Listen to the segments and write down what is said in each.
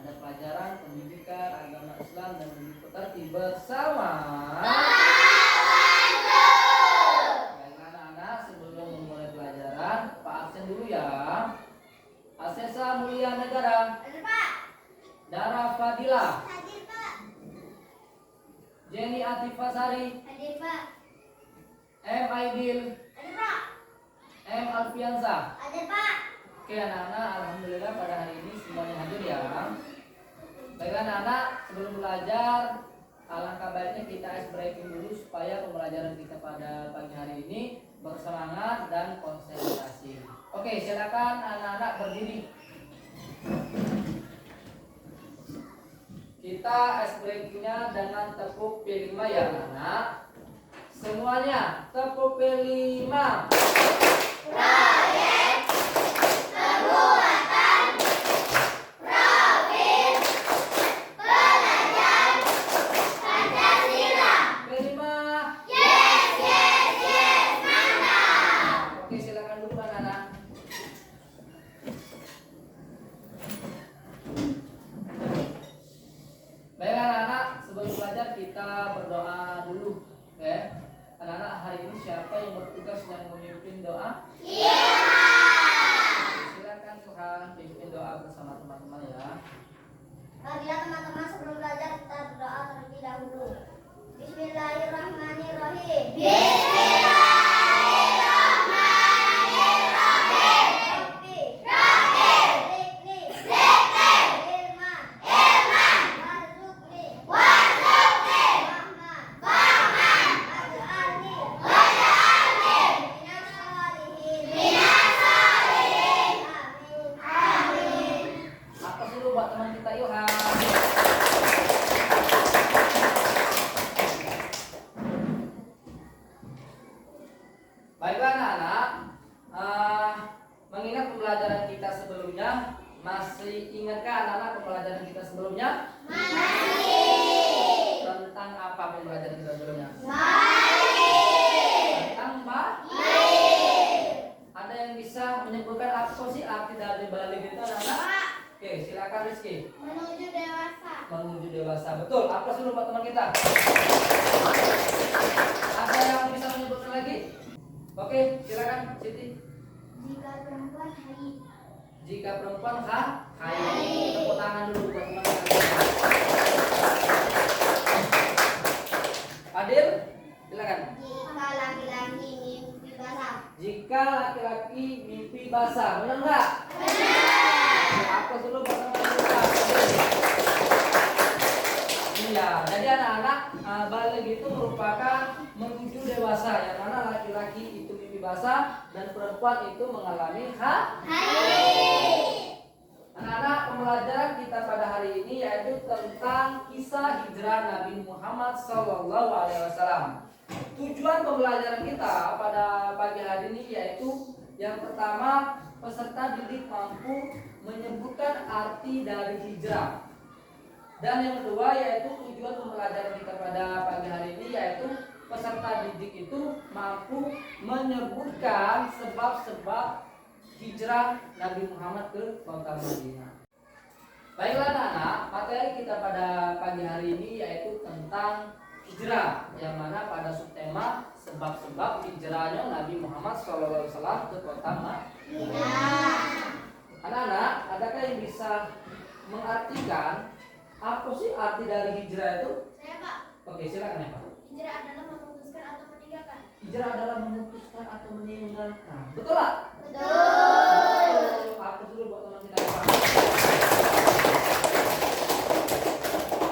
Ada pelajaran pendidikan agama Islam dan pekerti bersama. Baik anak-anak, sebelum memulai pelajaran, Pak absen dulu ya. Asesa Mulia Negara. Hadir, Pak. Dara Fadila. Hadir, Pak. Jenny Atifasari. Hadir, Pak. M. Aidil. Hadir, Pak. M. Alfiansa. Hadir, Pak. Oke anak-anak, alhamdulillah pada hari ini semuanya hadir ya. Baik anak-anak, sebelum belajar, alangkah baiknya kita ice breaking dulu supaya pembelajaran kita pada pagi hari ini bersemangat dan konsentrasi. Oke, silakan anak-anak berdiri. Kita ice breakingnya dengan tepuk P5 ya anak-anak. Semuanya tepuk P5. Proyek Perbuatan Profil Pelajar Pancasila. P5. Yes, yes, yes, mantap. Oke, silakan dulu anak-anak. Baik anak-anak, sebelum belajar kita berdoa dulu. Oke. Anak-anak, hari ini siapa yang bertugas yang memimpin doa? Silakan Tuhan pimpin doa bersama teman-teman ya. Marilah teman-teman sebelum belajar kita berdoa terlebih dahulu. Bismillahirrahmanirrahim. Bismillahirrahmanirrahim. Rabbi, Ilman, Warzuqni, Fahman, Waj'alni, minas sholihin. Amin. Atas dulu buat teman kita Ilham. Baiklah anak-anak, mengingat pembelajaran kita sebelumnya, masih ingatkah anak-anak pembelajaran kita sebelumnya? Masih. Tentang apa pembelajaran kita sebelumnya? Baik. Tentang apa? Baik. Ada yang bisa menyebutkan apa sih arti dari balik itu anak-anak? Oke, silakan Rizky. Menuju dewasa. Menuju dewasa, betul. Aplaus dulu buat teman kita. Ada yang bisa menyebutkan lagi? Oke, silakan Siti. Jika perempuan haid. Jika perempuan haid. Tepuk tangan dulu buat teman kita. Adil, silakan. Jika laki-laki mimpi basah. Jika laki-laki mimpi basah, benar nggak? Aplaus dulu buat teman kita. Iya, jadi anak-anak, balik itu merupakan menuju dewasa, yang mana laki-laki itu mimpi basah dan perempuan itu mengalami Haid. Anak-anak, pembelajaran kita pada hari ini yaitu tentang kisah hijrah Nabi Muhammad SAW. Tujuan pembelajaran kita pada pagi hari ini yaitu yang pertama, peserta didik mampu menyebutkan arti dari hijrah. Dan yang kedua yaitu tujuan pembelajaran kita pada pagi hari ini yaitu peserta didik itu mampu menyebutkan sebab-sebab hijrah Nabi Muhammad ke kota Madinah. Baiklah anak-anak, materi kita pada pagi hari ini yaitu tentang hijrah, yang mana pada subtema sebab-sebab hijrahnya Nabi Muhammad SAW ke kota Madinah. Anak-anak, adakah yang bisa mengartikan apa sih arti dari hijrah itu? Saya, Pak. Oke, silakan ya Pak. Hijrah adalah memutuskan atau meninggalkan. Hijrah adalah memutuskan atau meninggalkan. Betul lah? Betul. Aku dulu buat teman kita Pak.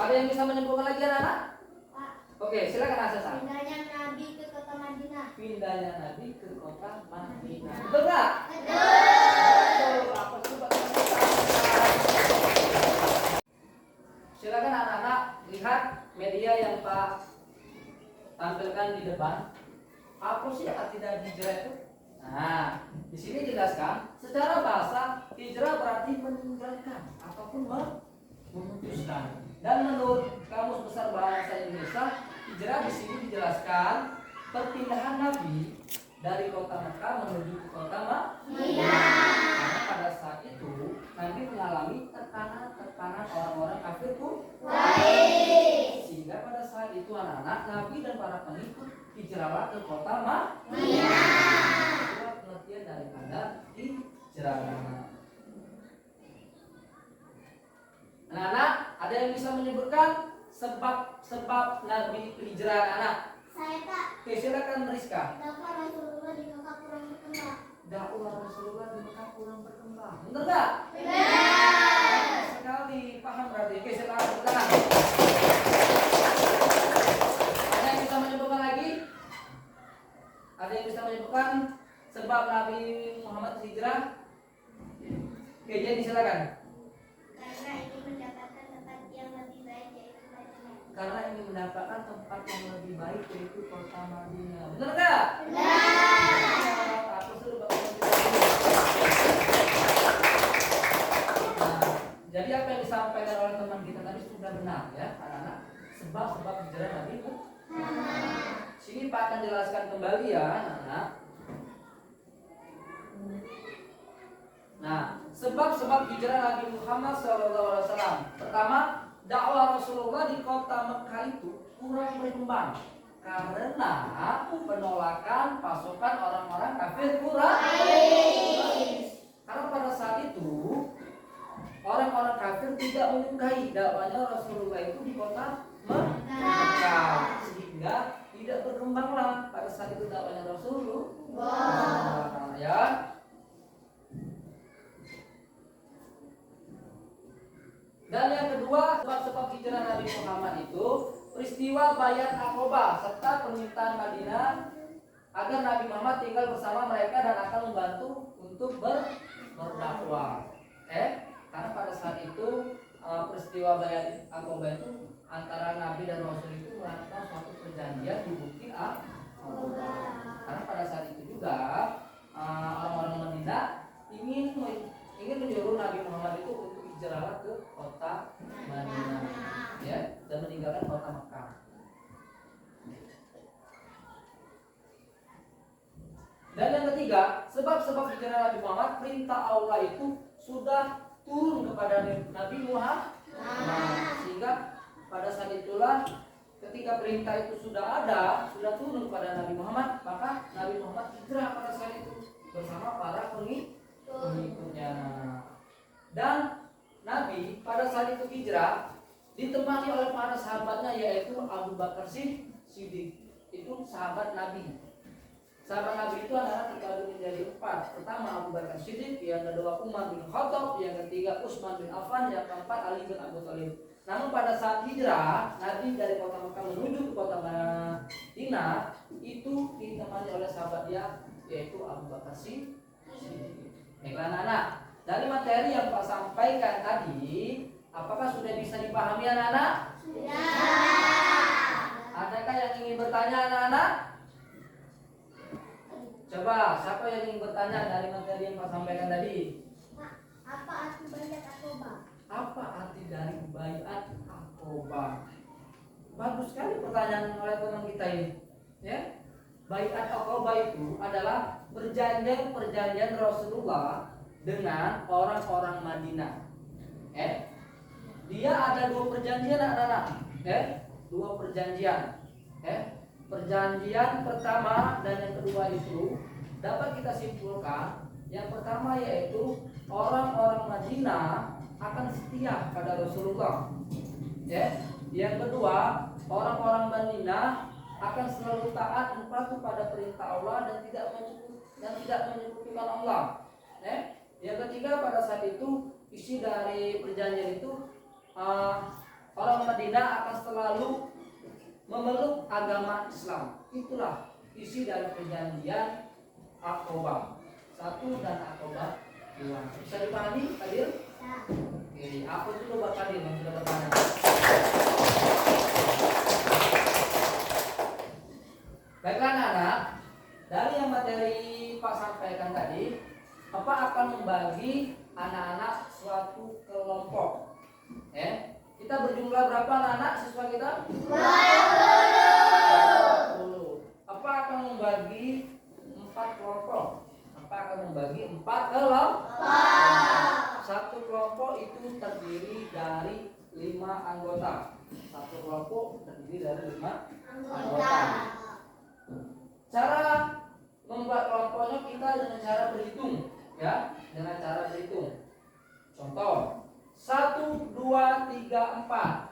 Ada yang bisa menyebutkan lagi anak-anak? Pak. Oke, silakan Asesa. Pindahnya Nabi ke kota Madinah. Pindahnya Nabi ke kota Madinah. Betul nggak? Betul. Apa dulu buat teman kita? Silakan anak-anak lihat media yang Pak tampilkan di depan. Apa sih arti dari hijrah itu? Nah, di sini jelaskan secara bahasa hijrah berarti meninggalkan ataupun memutuskan. Dan menurut Kamus Besar Bahasa Indonesia, hijrah di sini dijelaskan perpindahan Nabi dari kota Mekah menuju ke kota Madinah. Karena pada saat itu Nabi mengalami tekanan orang-orang kafir sehingga pada saat itu anak-anak Nabi dan para pengikut hijrahlah ke kota Madinah. Itulah pengertian daripada hijrah. Anak-anak, ada yang bisa menyebutkan sebab Nabi hijrah anak-anak? Saya Pak. Oke, silakan Rizka. Dakwah Rasulullah di Mekah kurang berkembang. Dakwah Rasulullah di Mekah kurang berkembang. Benar nggak? Benar. Sekali paham berarti. Oke, silakan tepuk tangan. Ada yang bisa menyebutkan lagi? Ada yang bisa menyebutkan sebab Nabi Muhammad hijrah? Oke, jadi silakan. Karena ingin mendapatkan tempat yang lebih baik yaitu Madinah. Karena ingin mendapatkan tempat yang lebih baik yaitu kota Madinah. Benar nggak? Benar. Aku suruh Bapak Nah, jadi apa yang disampaikan oleh teman kita tadi sudah benar ya, anak-anak. Sebab hijrah Nabi sini Pak akan jelaskan kembali ya, anak-anak. Nah, sebab hijrah Nabi Muhammad SAW. Pertama, dakwah Rasulullah di kota Mekah itu kurang berkembang karena penolakan pasukan orang-orang kafir Quraisy. Karena pada saat itu orang-orang kafir tidak menyukai dakwahnya Rasulullah itu di kota Mekah, sehingga tidak berkembanglah pada saat itu dakwahnya Rasulullah. Ya. Dan yang kedua, sebab hijrah Nabi Muhammad itu peristiwa Bayat Aqobah serta permintaan Madinah agar Nabi Muhammad tinggal bersama mereka dan akan membantu untuk berdakwah. Karena pada saat itu peristiwa Bayat Aqobah itu antara Nabi dan Rasul itu melakukan suatu perjanjian di Bukit Aqobah. Karena pada saat itu juga orang-orang Madinah ingin menyuruh Nabi Muhammad itu untuk hijrahlah ke kota Madinah, ya, dan meninggalkan kota Mekah. Dan yang ketiga, sebab hijrah Nabi Muhammad, perintah Allah itu sudah turun kepada Nabi Muhammad, sehingga pada saat itulah ketika perintah itu sudah turun kepada Nabi Muhammad, maka Nabi Muhammad hijrah pada saat itu bersama para pengikutnya. Dan Nabi pada saat itu hijrah ditemani oleh para sahabatnya, yaitu Abu Bakar Siddiq. Itu sahabat Nabi. Sahabat Nabi itu adalah terbagi menjadi 4. Pertama Abu Bakar Siddiq, yang kedua Umar bin Khattab, yang ketiga Utsman bin Affan, yang keempat Ali bin Abi Thalib. Namun pada saat hijrah Nabi dari kota Mekah menuju ke kota Madinah itu ditemani oleh sahabat dia, yaitu Abu Bakar Siddiq. Baiklah anak-anak, dari materi yang Pak sampaikan tadi, apakah sudah bisa dipahami anak-anak? Sudah. Adakah yang ingin bertanya anak-anak? Coba, siapa yang ingin bertanya dari materi yang Pak sampaikan tadi? Apa arti Bayat Aqobah? Apa arti dari Bayat Aqobah? Bagus sekali pertanyaan oleh teman kita ini. Ya, Bayat Aqobah itu adalah perjanjian Rasulullah dengan orang-orang Madinah. Dia ada 2 perjanjian anak-anak. Dua perjanjian. Perjanjian pertama dan yang kedua itu dapat kita simpulkan. Yang pertama yaitu orang-orang Madinah akan setia pada Rasulullah. Yang kedua, orang-orang Madinah akan selalu taat dan patuh pada perintah Allah dan tidak menyekutukan Allah. Yang ketiga, pada saat itu isi dari perjanjian itu orang Madinah akan selalu memeluk agama Islam. Itulah isi dari perjanjian Aqobah 1 dan Aqobah 2. Bisa dipahami, Kadir? Oke, aku dulu Pak Kadir yang sudah bertanya. Baiklah anak-anak, dari yang materi Pak sampaikan tadi, Bapak akan membagi anak-anak suatu kelompok. Kita berjumlah berapa anak-anak siswa kita? 20. Apa akan membagi 4 kelompok? Apa akan membagi 4 kelompok? satu kelompok itu terdiri dari 5 anggota. Satu kelompok terdiri dari 5 anggota. Cara membuat kelompoknya kita dengan cara berhitung, ya, dengan cara berhitung. Contoh, 1, 2, 3, 4.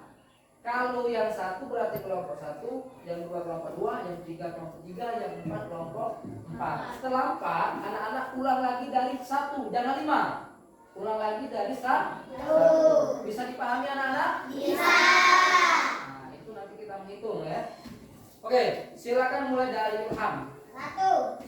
Kalau yang 1 berarti kelompok 1, yang 2 kelompok 2, yang 3 kelompok 3, yang 4 kelompok 4. Setelah 4, anak-anak ulang lagi dari 1, jangan 5. Ulang lagi dari 1. Bisa dipahami anak-anak? Bisa. Nah, itu nanti kita menghitung ya. Oke, silakan mulai dari Ilham. 1,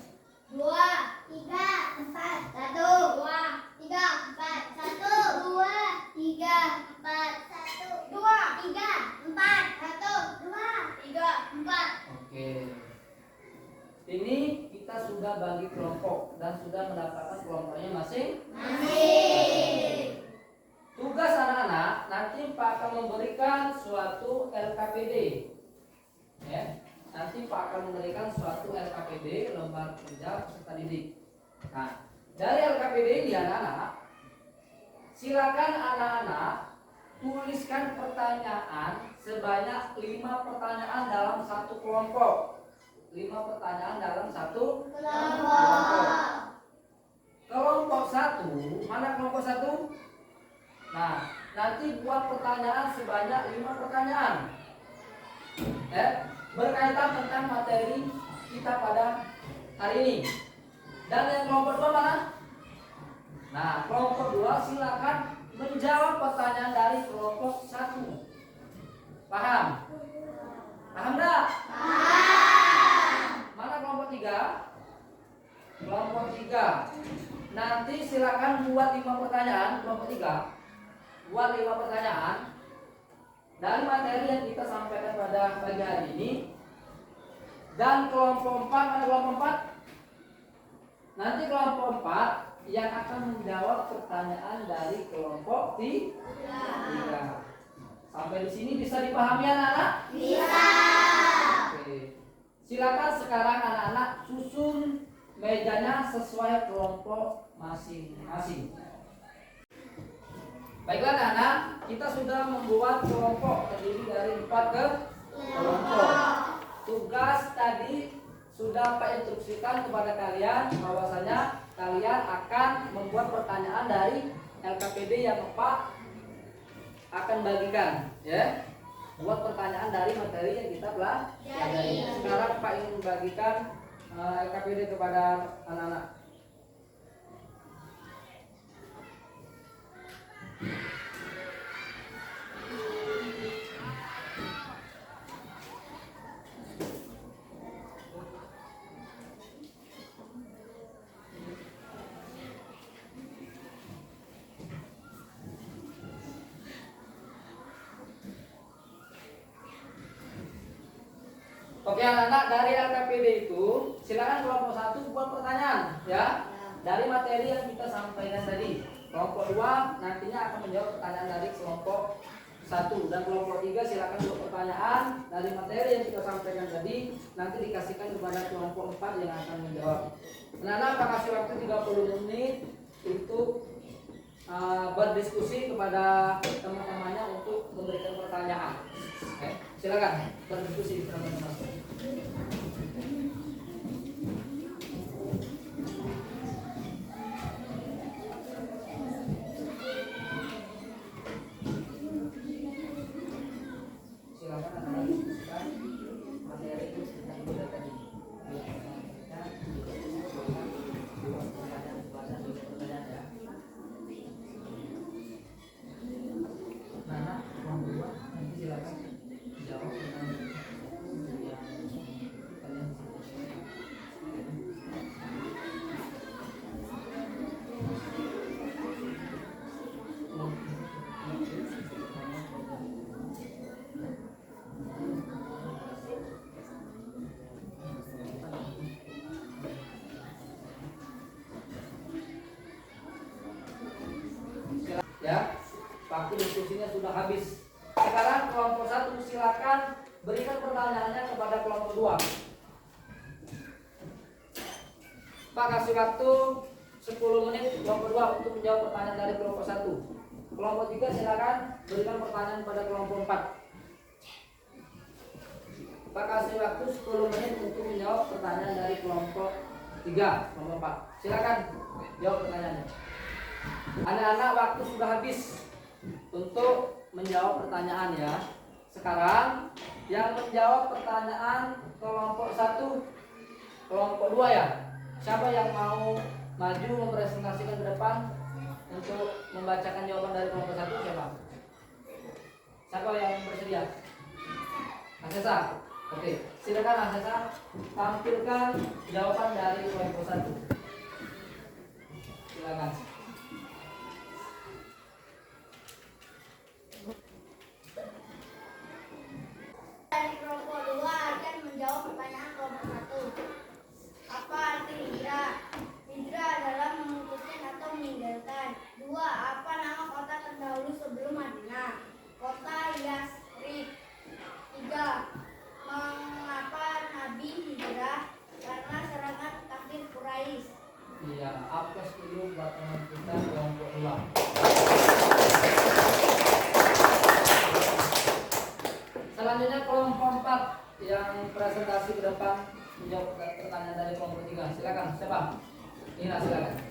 2, 3, 4. 1, 2, 3, 4. 1, 2, 3, 4. 1, 2, 3, 4. 1, 2, 3, 4. Oke. Ini kita sudah bagi kelompok dan sudah mendapatkan kelompoknya masing-masing. Tugas anak-anak nanti Pak akan memberikan suatu LKPD. Ya. Nanti Pak akan memberikan suatu LKPD, lembar kerja peserta didik. Nah, dari LKPD ini anak-anak, silakan anak-anak tuliskan pertanyaan sebanyak 5 pertanyaan dalam satu kelompok. 5 pertanyaan dalam satu kelompok. Kelompok 1, mana kelompok 1? Nah, nanti buat pertanyaan sebanyak 5 pertanyaan. Berkaitan tentang materi kita pada hari ini. Dan yang kelompok 2 mana? Nah, kelompok 2 silakan menjawab pertanyaan dari kelompok 1. Paham? Paham enggak? Mana kelompok 3? Kelompok 3. Nanti silakan buat 5 pertanyaan, kelompok 3. Buat 5 pertanyaan dari materi yang kita sampaikan pada pagi hari ini. Dan kelompok 4, mana kelompok 4? Nanti kelompok 4 yang akan menjawab pertanyaan dari kelompok 3. Sampai di sini bisa dipahami anak-anak? Bisa. Oke. Silakan sekarang anak-anak susun mejanya sesuai kelompok masing-masing. Baiklah anak-anak, kita sudah membuat kelompok terdiri dari 4 kelompok. Tugas tadi sudah Pak instruksikan kepada kalian bahwasanya kalian akan membuat pertanyaan dari LKPD yang Pak akan bagikan, ya. Buat pertanyaan dari materi yang kita pelajari. Sekarang Pak ingin membagikan LKPD kepada anak-anak. Oke anak-anak, dari LKPD itu silakan kelompok 1 buat pertanyaan, ya, dari materi yang kita sampaikan tadi. Kelompok 2 nantinya akan menjawab pertanyaan dari kelompok 1, dan kelompok 3 silakan buat pertanyaan dari materi yang kita sampaikan tadi, nanti dikasihkan kepada kelompok 4 yang akan menjawab. Anak-anak Pak kasih waktu 30 menit untuk berdiskusi kepada teman-temannya untuk memberikan pertanyaan. Oke, silakan berdiskusi teman-teman. Silakan anak-anak diskusikan materi itu kita sudah tadi. Nah, nanti silakan jawab dengan yang kalian ya, waktu diskusinya sudah habis. Sekarang kelompok 1 silakan berikan pertanyaannya kepada kelompok 2. Pak kasih waktu 10 menit kelompok 2 untuk menjawab pertanyaan dari kelompok 1. Kelompok 3 silakan berikan pertanyaan pada kelompok 4. Pak kasih waktu 10 menit untuk menjawab pertanyaan dari kelompok 3, kelompok 4. Silakan jawab pertanyaannya. Anak-anak, waktu sudah habis untuk menjawab pertanyaan ya. Sekarang yang menjawab pertanyaan kelompok 1, kelompok 2 ya. Siapa yang mau maju mempresentasikan ke depan untuk membacakan jawaban dari kelompok 1? Siapa yang bersedia? Asesa. Oke, silakan Asesa tampilkan jawaban dari kelompok 1. Silakan. Dari kelompok 2 akan menjawab pertanyaan kelompok 1. Apa arti hijrah? Hijrah adalah memutuskan atau meninggalkan. 2. Apa nama kota terdahulu sebelum Madinah? Kota Yasrib. 3. Mengapa Nabi hijrah? Karena serangan kafir Quraisy. Iya, apes dulu buat teman kita kelompok 2. Selanjutnya kelompok 4 yang presentasi ke depan menjawab pertanyaan dari kelompok 3. Silakan, siapa? Nina, silakan.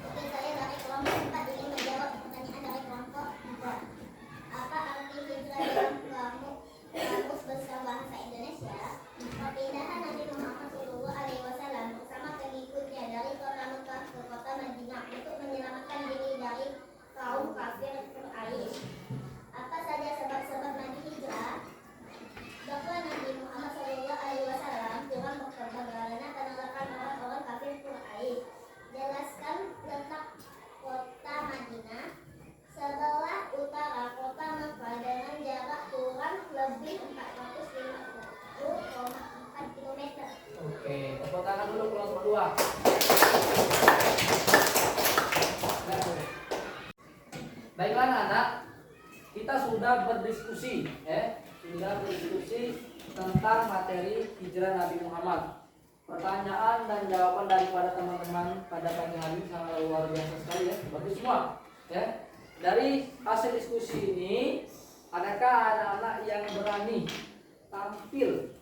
Oke, saya dari kelompok 4 ingin menjawab pertanyaan dari kelompok 4. Apa arti hijrah dalam kamus besar bahasa Indonesia? Perpindahan Nabi Muhammad SAW bersama pengikutnya dari kota Mekah ke kota Madinah untuk menyelamatkan diri dari kaum kafir Quraisy. Apa saja sebab-sebab Nabi hijrah? Bahwa Nabi Muhammad SAW turun berkorban karena penolakan orang-orang kafir Quraisy. Jelaskan letak kota Madinah sebelah utara kota Mekah dengan jarak kurang lebih 450,4 km. Oke, tepuk tangan dulu kelompok 2. Baiklah anak-anak, kita sudah berdiskusi tentang materi hijrah Nabi Muhammad. Pertanyaan dan jawaban daripada teman-teman pada pagi hari ini sangat luar biasa sekali ya, bagus semua ya. Dari hasil diskusi ini, adakah anak-anak yang berani tampil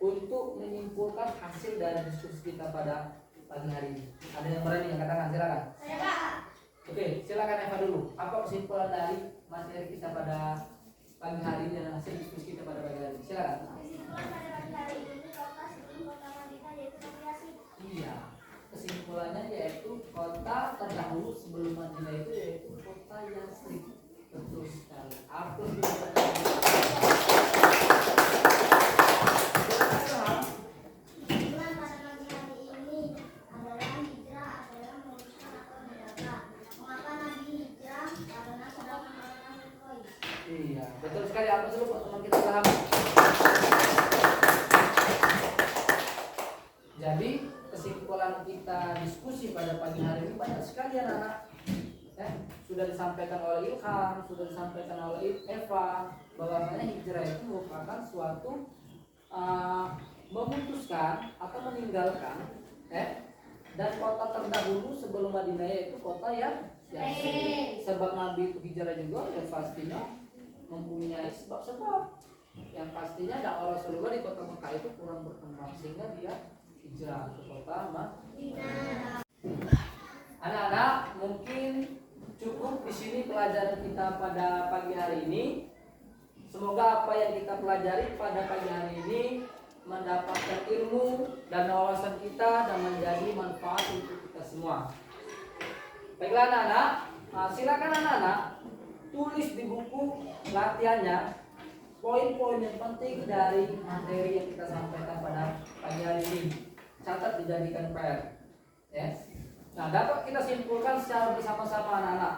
untuk menyimpulkan hasil dari diskusi kita pada pagi hari ini? Ada yang berani yang katakan, silakan. Saya Pak. Oke, silakan Eva dulu. Apa kesimpulan dari materi kita pada pagi hari ini dan hasil diskusi kita pada pagi hari ini? Silakan. Kesimpulan pada pagi hari ini kota sebelum kota Madinah yaitu kota Yasrib. Iya, kesimpulannya yaitu kota terdahulu sebelum Madinah itu yaitu kota Yasrib. Betul sekali. Aku juga. Kesimpulan pada pagi hari ini adalah hijrah adalah memutuskan atau meninggalkan. Mengapa Nabi hijrah? Karena sedang mengalahkan Quraisy. Iya, betul sekali. Apa dulu buat teman kita paham? Jadi kesimpulan kita diskusi pada pagi hari ini banyak sekali anak-anak. Sudah disampaikan oleh Ilham, sudah disampaikan oleh Eva, bahwasanya hijrah itu merupakan suatu memutuskan atau meninggalkan dan kota terdahulu sebelum Madinah yaitu kota yang Yasrib. Sebab Nabi itu hijrah juga yang pastinya mempunyai sebab-sebab yang pastinya dakwah Rasulullah di kota Mekah itu kurang berkembang sehingga dia hijrah ke kota Madinah. Anak-anak, mungkin cukup di sini pelajaran kita pada pagi hari ini. Semoga apa yang kita pelajari pada pagi hari ini mendapatkan ilmu dan wawasan kita dan menjadi manfaat untuk kita semua. Baiklah anak-anak, silakan anak-anak tulis di buku latihannya poin-poin yang penting dari materi yang kita sampaikan pada pagi hari ini. Catat dijadikan PR. Ya. Nah, dapat kita simpulkan secara bersama-sama anak-anak.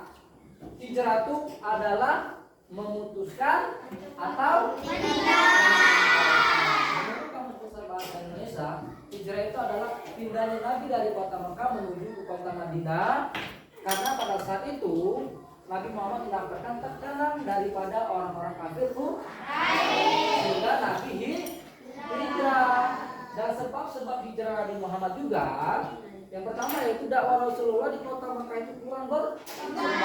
Hijrah itu adalah memutuskan atau meninggalkan. Menurut Besar Bahasa Indonesia, hijrah itu adalah pindahnya Nabi dari kota Mekah menuju ke kota Madinah. Karena pada saat itu Nabi Muhammad mendapatkan tekanan daripada orang-orang kafir sehingga Nabi hijrah. Dan sebab hijrah Nabi Muhammad juga, yang pertama yaitu dakwah Rasulullah di kota Mekah itu kurang berkembang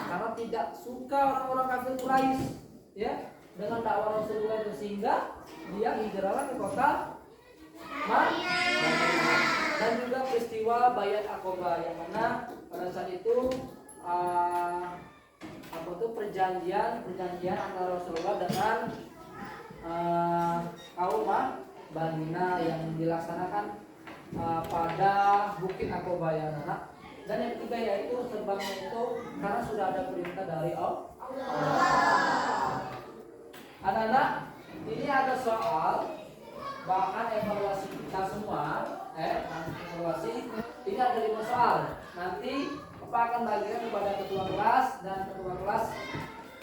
karena tidak suka orang kafir Quraisy, ya, dengan dakwah Rasulullah itu, sehingga dia hijrah ke kota Madinah. Dan juga peristiwa Bayat Aqabah yang mana pada saat itu perjanjian antara Rasulullah dengan kaum Madinah yang dilaksanakan pada Bukit Aqabah ya anak. Dan yang ketiga yaitu sebabnya itu karena sudah ada perintah dari Allah. Anak-anak, ini ada soal bahkan evaluasi kita semua, evaluasi ini ada 5 soal. Nanti Bapak akan bagikan kepada ketua kelas dan ketua kelas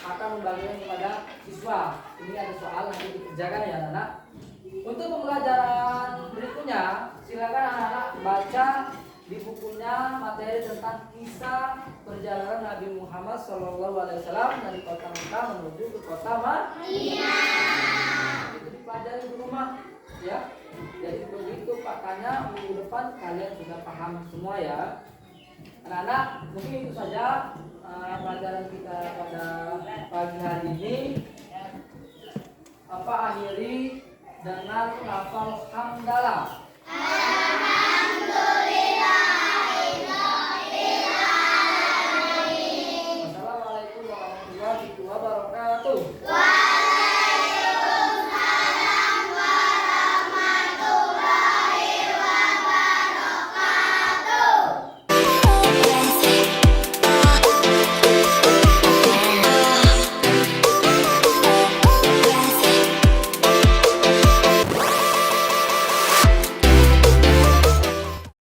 akan membagikan kepada siswa. Ini ada soal nanti dikerjakan ya anak-anak. Untuk pembelajaran berikutnya, silakan anak-anak baca di bukunya materi tentang kisah perjalanan Nabi Muhammad SAW dari kota Mekah menuju ke kota Madinah. Itu dipelajari di rumah, ya. Jadi begitu Pak tanya minggu depan kalian sudah paham semua ya. Anak-anak, mungkin itu saja pelajaran kita pada pagi hari ini. Akhiri dengan lafal hamdalah.